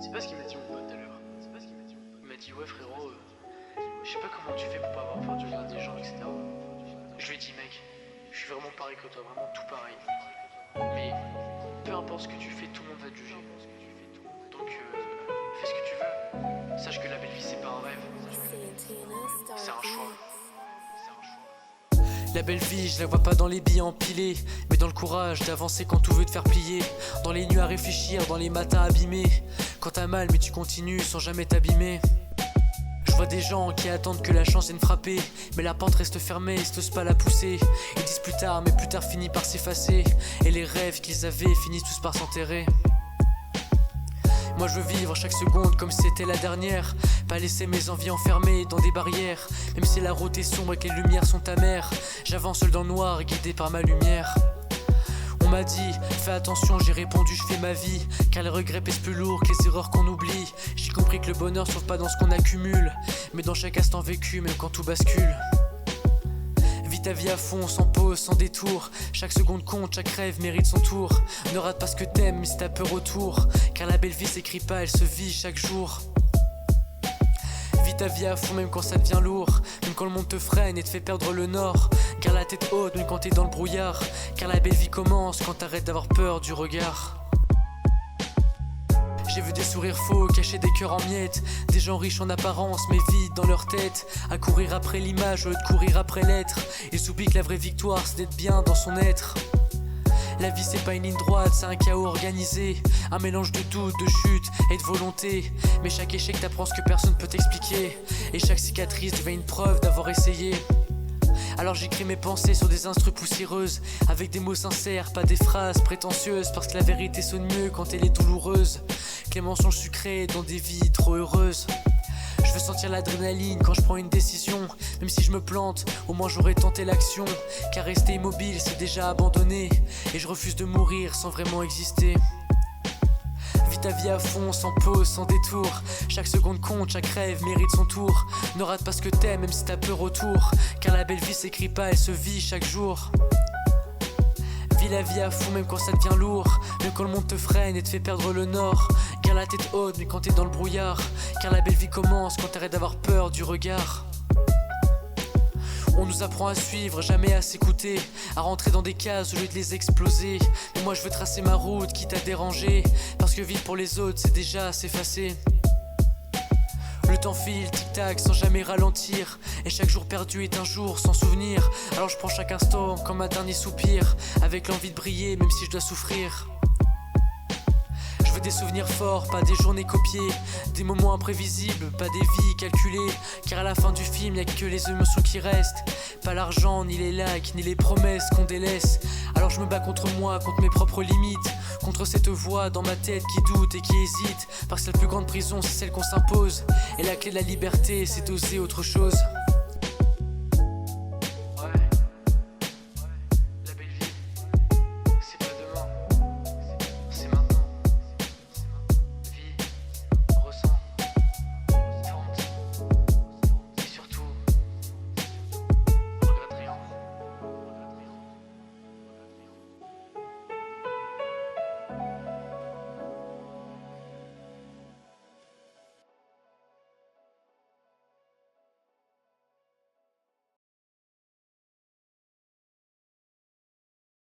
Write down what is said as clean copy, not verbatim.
C'est pas ce qu'il m'a dit mon pote tout à l'heure. Il m'a dit ouais frérot, je sais pas comment tu fais pour pas avoir peur du regard des gens, etc. Je lui ai dit mec, je suis vraiment pareil que toi, vraiment tout pareil. Mais peu importe ce que tu fais, tout le monde va te juger. Donc fais ce que tu veux. Sache que la belle vie c'est pas un rêve. C'est un choix. La belle vie, je la vois pas dans les billets empilés, mais dans le courage d'avancer quand tout veut te faire plier. Dans les nuits à réfléchir, dans les matins abîmés. Quand t'as mal mais tu continues sans jamais t'abîmer. Je vois des gens qui attendent que la chance vienne frapper, mais la pente reste fermée, ils n'osent pas la pousser. Ils disent plus tard, mais plus tard finit par s'effacer. Et les rêves qu'ils avaient finissent tous par s'enterrer. Moi je veux vivre chaque seconde comme si c'était la dernière. Pas laisser mes envies enfermées dans des barrières. Même si la route est sombre et que les lumières sont amères, j'avance seul dans le noir guidé par ma lumière. On m'a dit, fais attention, j'ai répondu, je fais ma vie. Car les regrets pèsent plus lourd que les erreurs qu'on oublie. J'ai compris que le bonheur se trouve pas dans ce qu'on accumule, mais dans chaque instant vécu, même quand tout bascule. Vis ta vie à fond, sans pause, sans détour. Chaque seconde compte, chaque rêve mérite son tour. Ne rate pas ce que t'aimes, mais si t'as peur autour. Car la belle vie s'écrit pas, elle se vit chaque jour. Vis ta vie à fond même quand ça devient lourd. Même quand le monde te freine et te fait perdre le nord. Garde la tête haute même quand t'es dans le brouillard. Car la belle vie commence quand t'arrêtes d'avoir peur du regard. J'ai vu des sourires faux, cacher des cœurs en miettes. Des gens riches en apparence mais vides dans leur tête. À courir après l'image au lieu de courir après l'être. Ils oublient que la vraie victoire c'est d'être bien dans son être. La vie c'est pas une ligne droite, c'est un chaos organisé. Un mélange de doute, de chute et de volonté. Mais chaque échec t'apprend ce que personne peut t'expliquer. Et chaque cicatrice devient une preuve d'avoir essayé. Alors j'écris mes pensées sur des instrus poussiéreuses, avec des mots sincères, pas des phrases prétentieuses. Parce que la vérité sonne mieux quand elle est douloureuse que les mensonges sucrés dans des vies trop heureuses. Je veux sentir l'adrénaline quand je prends une décision. Même si je me plante, au moins j'aurais tenté l'action. Car rester immobile c'est déjà abandonné. Et je refuse de mourir sans vraiment exister. Vis ta vie à fond, sans pause, sans détour. Chaque seconde compte, chaque rêve mérite son tour. Ne rate pas ce que t'aimes même si t'as peur autour. Car la belle vie s'écrit pas, elle se vit chaque jour. Vis la vie à fond même quand ça devient lourd. Même quand le monde te freine et te fait perdre le nord. Garde la tête haute mais quand t'es dans le brouillard. Car la belle vie commence quand t'arrêtes d'avoir peur du regard. On nous apprend à suivre, jamais à s'écouter. À rentrer dans des cases au lieu de les exploser. Mais moi je veux tracer ma route quitte à déranger. Parce que vivre pour les autres c'est déjà s'effacer. Le temps file, tic-tac, sans jamais ralentir. Et chaque jour perdu est un jour sans souvenir. Alors je prends chaque instant comme un dernier soupir. Avec l'envie de briller même si je dois souffrir. Je veux des souvenirs forts, pas des journées copiées. Des moments imprévisibles, pas des vies calculées. Car à la fin du film y'a que les émotions qui restent. Pas l'argent, ni les likes, ni les promesses qu'on délaisse. Alors je me bats contre moi, contre mes propres limites. Contre cette voix dans ma tête qui doute et qui hésite. Parce que la plus grande prison c'est celle qu'on s'impose. Et la clé de la liberté c'est d'oser autre chose.